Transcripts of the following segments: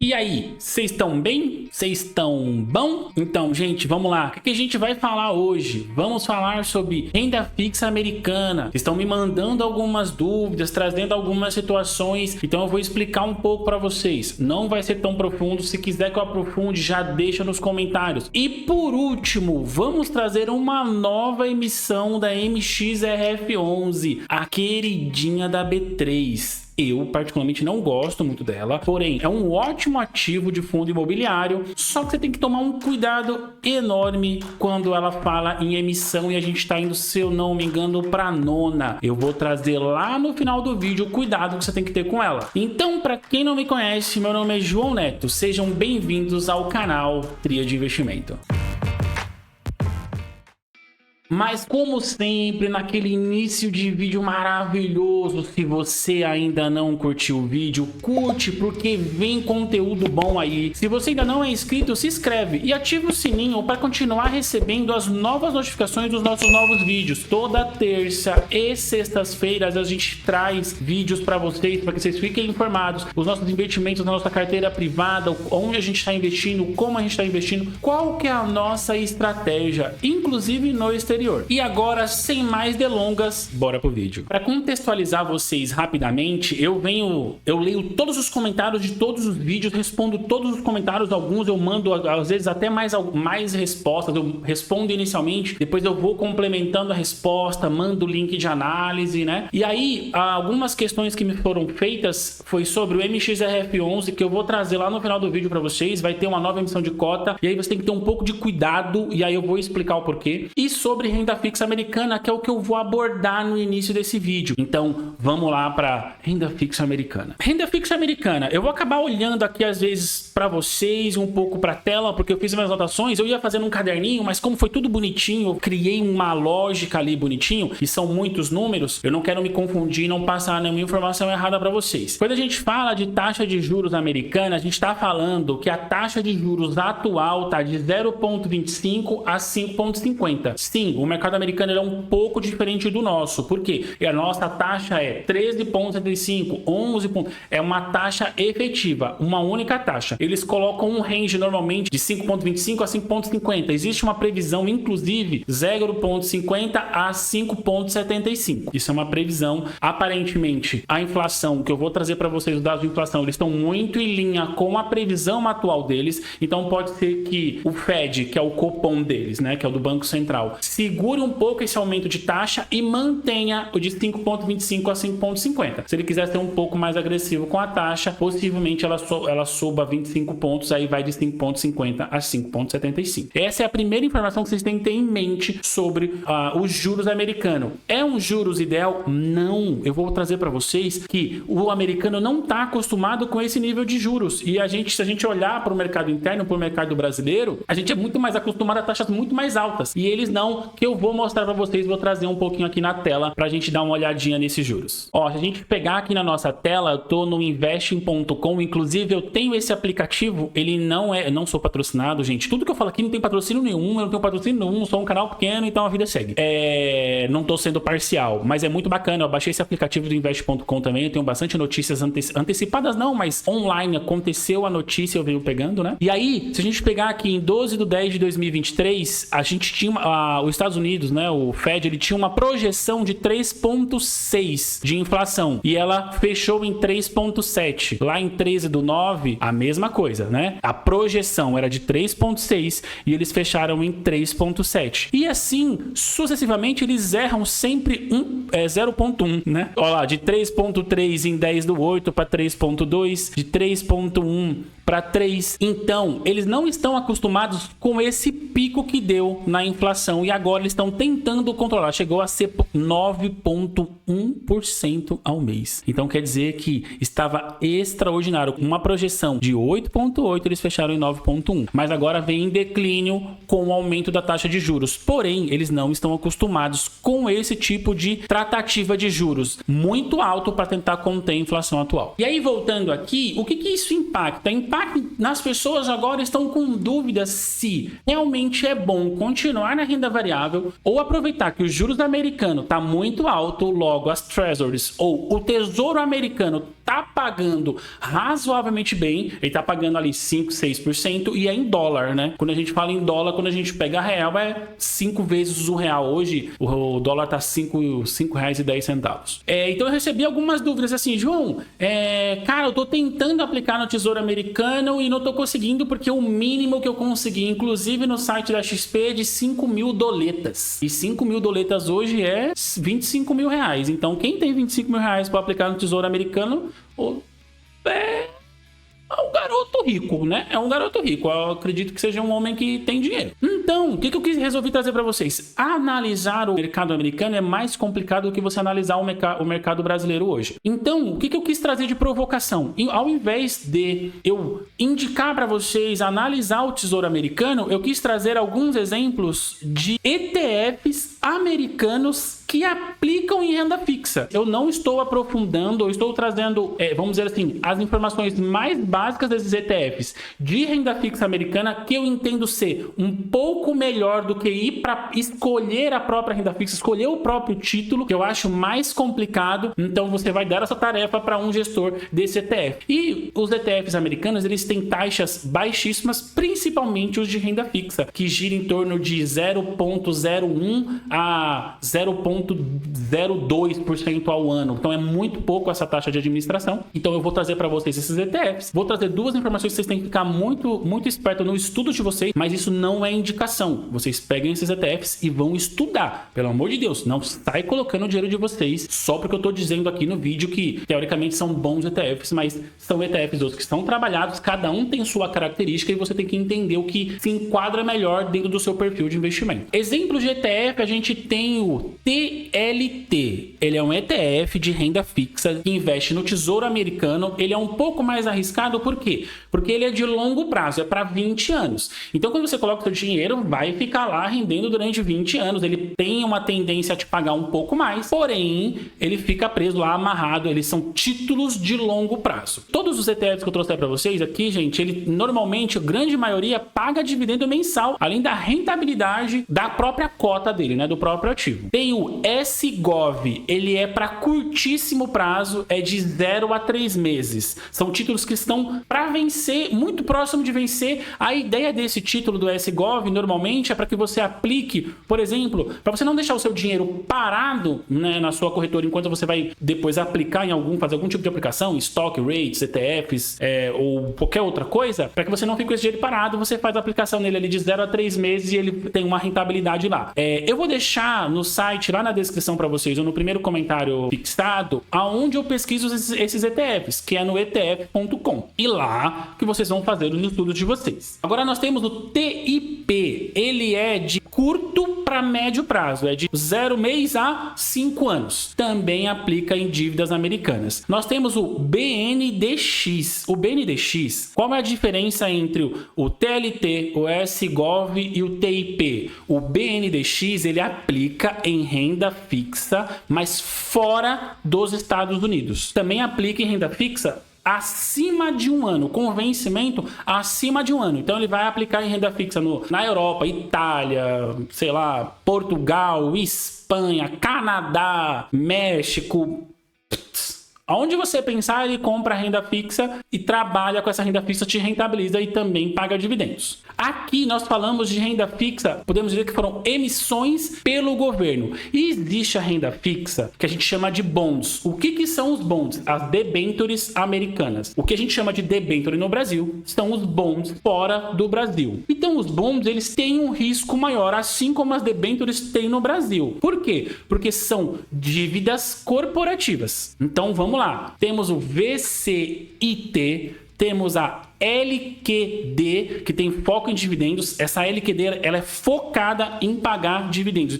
E aí, vocês estão bem? Vocês estão bom? Então, gente, vamos lá. O que a gente vai falar hoje? Vamos falar sobre renda fixa americana. Vocês estão me mandando algumas dúvidas, trazendo algumas situações, então eu vou explicar um pouco para vocês. Não vai ser tão profundo. Se quiser que eu aprofunde, já deixa nos comentários. E por último, vamos trazer uma nova emissão da MXRF11, a queridinha da B3. Eu, particularmente, não gosto muito dela, porém, é um ótimo ativo de fundo imobiliário, só que você tem que tomar um cuidado enorme quando ela fala em emissão e a gente está indo, se eu não me engano, para a nona. Eu vou trazer lá no final do vídeo o cuidado que você tem que ter com ela. Então, para quem não me conhece, meu nome é João Neto, sejam bem-vindos ao canal Tria de Investimento. Mas como sempre, naquele início de vídeo maravilhoso, se você ainda não curtiu o vídeo, curte porque vem conteúdo bom aí. Se você ainda não é inscrito, se inscreve e ativa o sininho para continuar recebendo as novas notificações dos nossos novos vídeos. Toda terça e sextas-feiras a gente traz vídeos para vocês, para que vocês fiquem informados os nossos investimentos na nossa carteira privada, onde a gente está investindo, como a gente está investindo, qual que é a nossa estratégia, inclusive no exterior. E agora, sem mais delongas, bora pro vídeo. Para contextualizar vocês rapidamente, eu leio todos os comentários de todos os vídeos, respondo todos os comentários, alguns eu mando às vezes até mais respostas, eu respondo inicialmente, depois eu vou complementando a resposta, mando o link de análise, né? E aí, algumas questões que me foram feitas foi sobre o MXRF11, que eu vou trazer lá no final do vídeo para vocês, vai ter uma nova emissão de cota, e aí você tem que ter um pouco de cuidado, e aí eu vou explicar o porquê. E sobre renda fixa americana, que é o que eu vou abordar no início desse vídeo. Então, vamos lá para renda fixa americana. Renda fixa americana, eu vou acabar olhando aqui às vezes para vocês, um pouco para a tela, porque eu fiz minhas anotações, eu ia fazendo um caderninho, mas como foi tudo bonitinho, eu criei uma lógica ali bonitinho, e são muitos números, eu não quero me confundir e não passar nenhuma informação errada para vocês. Quando a gente fala de taxa de juros americana, a gente está falando que a taxa de juros atual está de 0,25 a 5,50. Sim, o mercado americano é um pouco diferente do nosso. Por quê? E a nossa taxa é 13,75, 11 pontos. É uma taxa efetiva, uma única taxa. Eles colocam um range normalmente de 5,25 a 5,50. Existe uma previsão, inclusive, 0,50 a 5,75. Isso é uma previsão. Aparentemente, a inflação, que eu vou trazer para vocês os dados de inflação, eles estão muito em linha com a previsão atual deles. Então, pode ser que o Fed, que é o cupom deles, né, que é o do Banco Central, segure um pouco esse aumento de taxa e mantenha o de 5,25 a 5,50. Se ele quiser ser um pouco mais agressivo com a taxa, possivelmente ela suba 25 pontos, aí vai de 5,50 a 5,75. Essa é a primeira informação que vocês têm que ter em mente sobre os juros americanos. É um juros ideal? Não. Eu vou trazer para vocês que o americano não está acostumado com esse nível de juros. E se a gente olhar para o mercado interno, para o mercado brasileiro, a gente é muito mais acostumado a taxas muito mais altas. E eles não, que eu vou mostrar para vocês, vou trazer um pouquinho aqui na tela para a gente dar uma olhadinha nesses juros. Ó, se a gente pegar aqui na nossa tela, eu tô no investing.com, inclusive eu tenho esse aplicativo, ele não sou patrocinado, gente. Tudo que eu falo aqui não tem patrocínio nenhum, eu não tenho patrocínio nenhum, sou um canal pequeno, então a vida segue. Não tô sendo parcial, mas é muito bacana. Eu baixei esse aplicativo do invest.com também, eu tenho bastante notícias antecipadas não, mas online aconteceu a notícia, eu venho pegando, né? E aí, se a gente pegar aqui em 12 de 10 de 2023, a gente tinha os Estados Unidos, né, o Fed, ele tinha uma projeção de 3,6 de inflação e ela fechou em 3,7. Lá em 13/9, a mesma coisa, né? A projeção era de 3,6 e eles fecharam em 3,7. E assim, sucessivamente, eles erram sempre 0,1, né? Olha lá, de 3,3 em 10/8 para 3,2, de 3,1 para 3. Então, eles não estão acostumados com esse pico que deu na inflação e agora eles estão tentando controlar. Chegou a ser 9,1% ao mês. Então, quer dizer que estava extraordinário. Uma projeção de 8,8, eles fecharam em 9,1. Mas agora vem em declínio com o aumento da taxa de juros. Porém, eles não estão acostumados com esse tipo de tratativa de juros muito alto para tentar conter a inflação atual. E aí, voltando aqui, o que isso impacta? Impacta nas pessoas agora estão com dúvidas se realmente é bom continuar na renda variável variável, ou aproveitar que os juros americanos tá muito alto, logo as treasuries ou o tesouro americano tá pagando razoavelmente bem, ele tá pagando ali 5, 6% e é em dólar, né? Quando a gente fala em dólar, quando a gente pega real, é 5 vezes o real. Hoje o dólar tá R$5,10. Então eu recebi algumas dúvidas assim, João, cara, eu tô tentando aplicar no tesouro americano e não tô conseguindo porque o mínimo que eu consegui, inclusive no site da XP, é de 5 mil doletas. E 5 mil doletas hoje é 25 mil reais. Então quem tem 25 mil reais para aplicar no tesouro americano, é um garoto rico, né? É um garoto rico. Eu acredito que seja um homem que tem dinheiro. Então, o que eu resolvi trazer para vocês? Analisar o mercado americano é mais complicado do que você analisar o mercado brasileiro hoje. Então, o que eu quis trazer de provocação? Ao invés de eu indicar para vocês analisar o tesouro americano, eu quis trazer alguns exemplos de ETFs americanos que aplicam em renda fixa. Eu não estou aprofundando, eu estou trazendo, vamos dizer assim, as informações mais básicas desses ETFs de renda fixa americana, que eu entendo ser um pouco melhor do que ir para escolher a própria renda fixa, escolher o próprio título, que eu acho mais complicado. Então você vai dar essa tarefa para um gestor desse ETF. E os ETFs americanos, eles têm taxas baixíssimas, principalmente os de renda fixa, que gira em torno de 0,01 a 0,02% ao ano. Então é muito pouco essa taxa de administração. Então eu vou trazer para vocês esses ETFs. Vou trazer duas informações que vocês têm que ficar muito esperto no estudo de vocês, mas isso não é indicação. Vocês peguem esses ETFs e vão estudar. Pelo amor de Deus, não sai colocando o dinheiro de vocês só porque eu tô dizendo aqui no vídeo que teoricamente são bons ETFs, mas são ETFs outros que estão trabalhados, cada um tem sua característica e você tem que entender o que se enquadra melhor dentro do seu perfil de investimento. Exemplo de ETF, a gente tem o TLT. Ele é um ETF de renda fixa que investe no tesouro americano. Ele é um pouco mais arriscado, por quê? Porque ele é de longo prazo, é para 20 anos. Então quando você coloca o seu dinheiro, vai ficar lá rendendo durante 20 anos. Ele tem uma tendência a te pagar um pouco mais, porém ele fica preso lá, amarrado. Eles são títulos de longo prazo. Todos os ETFs que eu trouxe para vocês aqui, gente, ele normalmente, a grande maioria, paga dividendo mensal, além da rentabilidade da própria cota dele, né, do próprio ativo. Tem o SGOV, ele é para curtíssimo prazo, é de 0 a 3 meses. São títulos que estão para vencer, muito próximo de vencer. A ideia desse título do SGOV normalmente é para que você aplique, por exemplo, para você não deixar o seu dinheiro parado, né, na sua corretora enquanto você vai depois aplicar em fazer algum tipo de aplicação, stock, rates, ETFs, ou qualquer outra coisa, para que você não fique com esse dinheiro parado, você faz a aplicação nele ali de 0 a 3 meses e ele tem uma rentabilidade lá. Eu vou deixar no site, lá na descrição para vocês, ou no primeiro comentário fixado, aonde eu pesquiso esses ETFs, que é no etf.com. E lá que vocês vão fazer os estudos de vocês. Agora nós temos o TIP. Ele é de curto para médio prazo, é de 0 mês a 5 anos. Também aplica em dívidas americanas. Nós temos o BNDX. O BNDX, qual é a diferença entre o TLT, o SGOV e o TIP? O BNDX, ele aplica em renda fixa, mas fora dos Estados Unidos. Também aplica em renda fixa acima de um ano, com vencimento acima de um ano. Então ele vai aplicar em renda fixa na Europa, Itália, sei lá, Portugal, Espanha, Canadá, México. Aonde você pensar, ele compra renda fixa e trabalha com essa renda fixa, te rentabiliza e também paga dividendos. Aqui nós falamos de renda fixa, podemos dizer que foram emissões pelo governo. E existe a renda fixa que a gente chama de bonds. O que são os bonds? As debêntures americanas. O que a gente chama de debenture no Brasil são os bonds fora do Brasil. Então os bonds, eles têm um risco maior, assim como as debêntures têm no Brasil. Por quê? Porque são dívidas corporativas. Então vamos lá. Temos o VCIT, temos a LQD, que tem foco em dividendos. Essa LQD, ela é focada em pagar dividendos.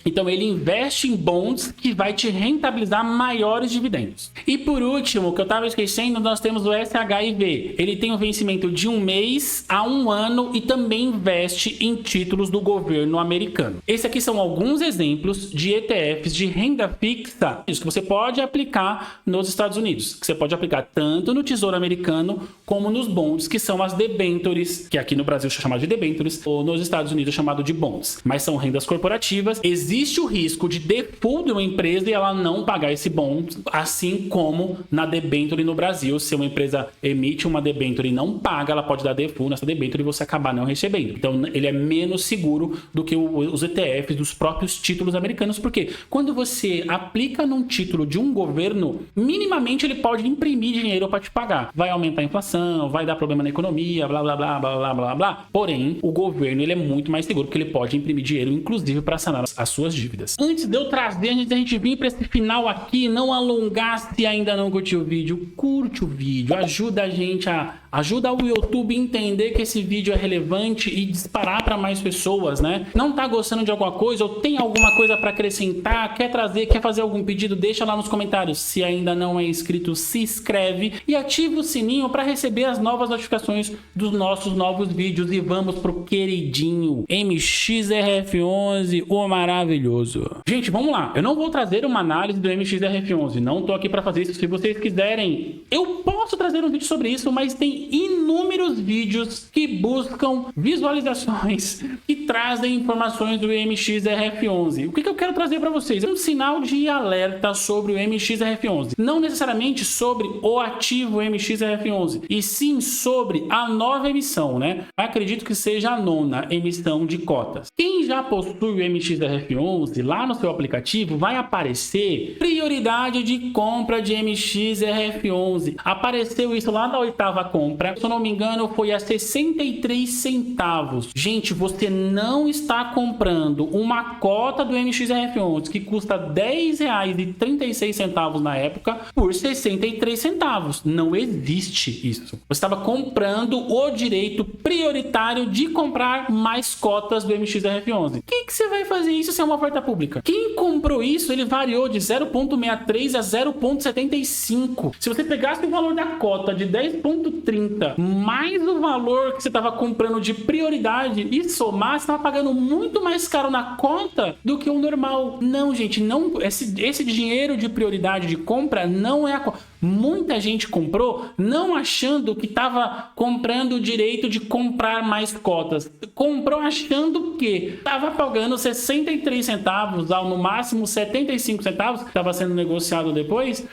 Então ele investe em bonds que vai te rentabilizar maiores dividendos. E por último, que eu estava esquecendo, nós temos o SHIV. Ele tem um vencimento de 1 mês a 1 ano e também investe em títulos do governo americano. Esses aqui são alguns exemplos de ETFs de renda fixa que você pode aplicar nos Estados Unidos, que você pode aplicar tanto no Tesouro Americano como no nos bonds, que são as debentures, que aqui no Brasil é chamado de debentures, ou nos Estados Unidos é chamado de bonds, mas são rendas corporativas. Existe o risco de default de uma empresa e ela não pagar esse bond, assim como na debenture no Brasil. Se uma empresa emite uma debenture e não paga, ela pode dar default nessa debenture e você acabar não recebendo. Então ele é menos seguro do que os ETFs dos próprios títulos americanos, porque quando você aplica num título de um governo, minimamente ele pode imprimir dinheiro para te pagar. Vai aumentar a inflação, vai dar problema na economia, blá blá blá blá blá blá blá. Porém, o governo ele é muito mais seguro, porque ele pode imprimir dinheiro, inclusive para sanar as suas dívidas. Antes de eu trazer, antes da gente vir para esse final aqui, não alongar, se ainda não curtiu o vídeo, curte o vídeo, ajuda a gente ajuda o YouTube a entender que esse vídeo é relevante e disparar para mais pessoas, né? Não tá gostando de alguma coisa ou tem alguma coisa para acrescentar, quer trazer, quer fazer algum pedido, deixa lá nos comentários. Se ainda não é inscrito, se inscreve e ativa o sininho para receber as novas notificações dos nossos novos vídeos. E vamos pro queridinho MXRF11, o maravilhoso. Gente, vamos lá. Eu não vou trazer uma análise do MXRF11, não tô aqui para fazer isso. Se vocês quiserem, eu posso trazer um vídeo sobre isso, mas tem inúmeros vídeos que buscam visualizações e trazem informações do MXRF11. O que eu quero trazer para vocês? É um sinal de alerta sobre o MXRF11. Não necessariamente sobre o ativo MXRF11, e sim sobre a nova emissão, né? Acredito que seja a 9ª emissão de cotas. Quem já possui o MXRF11 lá no seu aplicativo, vai aparecer prioridade de compra de MXRF11. Apareceu isso lá na 8ª compra. Se eu não me engano, foi a 63 centavos. Gente, você não está comprando uma cota do MXRF11 que custa R$10,36 na época por 63 centavos. Não existe isso. Você estava comprando o direito prioritário de comprar mais cotas do MXRF11. Quem que você vai fazer isso se é uma oferta pública? Quem comprou isso, ele variou de 0,63 a 0,75. Se você pegasse o valor da cota de 10,30 mais o valor que você estava comprando de prioridade e somar, você estava pagando muito mais caro na conta do que o normal. Não, gente, não, esse dinheiro de prioridade de compra não é a muita gente comprou não achando que estava comprando o direito de comprar mais cotas. Comprou achando que estava pagando 63 centavos, ao no máximo 75 centavos, que estava sendo negociado depois,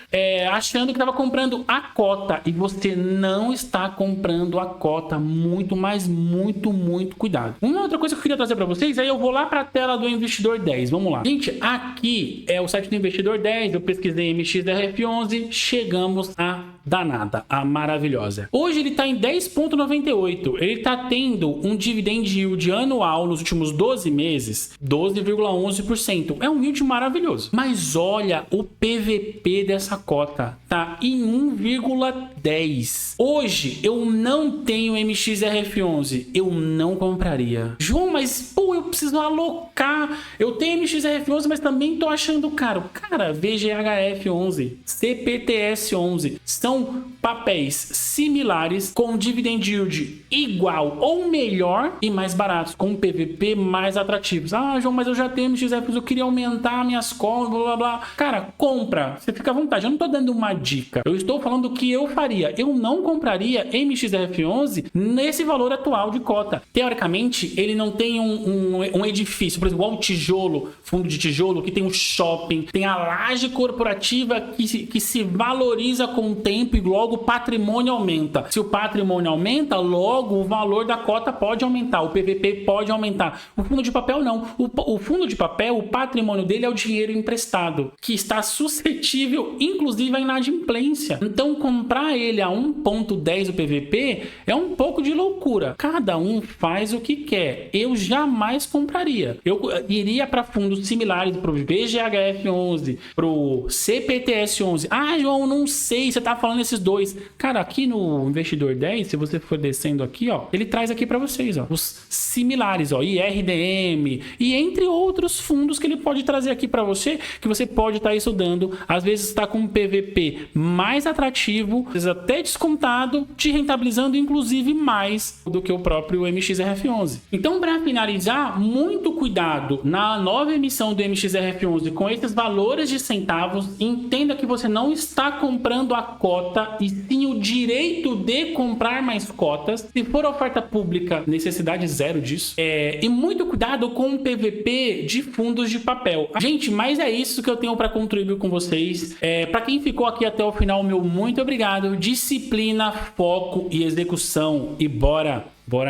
achando que estava comprando a cota. E você não está comprando a cota. Muito, mas muito cuidado. Uma outra coisa que eu queria trazer para vocês, aí eu vou lá para a tela do Investidor 10. Vamos lá. Gente, aqui é o site do Investidor 10. Eu pesquisei MXRF11, chegamos a danada, a maravilhosa. Hoje ele está em 10,98. Ele está tendo um dividend yield anual nos últimos 12 meses, 12,11%. É um yield maravilhoso. Mas olha o PVP dessa cota, tá em 1,10. Hoje eu não tenho MXRF11, eu não compraria. João, mas pô, eu preciso alocar. Eu tenho MXRF11, mas também tô achando caro. Cara, VGHF11, CPTS11 são papéis similares com dividend yield igual ou melhor e mais baratos, com PVP mais atrativos. Ah, João, mas eu já tenho MXRF11, eu queria aumentar minhas contas, blá blá blá. Cara, compra, você fica à vontade. Eu não tô dando uma dica, eu estou falando o que eu faria. Eu não compraria MXRF11 nesse valor atual de cota. Teoricamente, ele não tem um edifício, por exemplo, igual o tijolo, fundo de tijolo, que tem um shopping, tem a laje corporativa que se valoriza com o tempo e logo o patrimônio aumenta. Se o patrimônio aumenta, logo o valor da cota pode aumentar, o PVP pode aumentar. O fundo de papel não. O fundo de papel, o patrimônio dele é o dinheiro emprestado, que está suscetível, inclusive, à inadimplência. Então, comprar ele a 1,10 o PVP é um pouco de loucura. Cada um faz o que quer. Eu jamais compraria. Eu iria para fundos similares, para o VGHF11, para o CPTS11. Ah, João, não sei, você tá falando esses dois. Cara, aqui no Investidor 10, se você for descendo aqui, ó, ele traz aqui para vocês, ó, os similares, ó, IRDM e entre outros fundos que ele pode trazer aqui para você, que você pode estar estudando. Às vezes está com um PVP mais atrativo, às vezes até descontado, te rentabilizando inclusive mais do que o próprio MXRF11. Então, para finalizar, tomar muito cuidado na nova emissão do MXRF11 com esses valores de centavos. Entenda que você não está comprando a cota e sim o direito de comprar mais cotas. Se for oferta pública, necessidade zero disso. E muito cuidado com o PVP de fundos de papel. Gente, mas é isso que eu tenho para contribuir com vocês. Para quem ficou aqui até o final, meu muito obrigado. Disciplina, foco e execução. E bora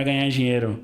ganhar dinheiro.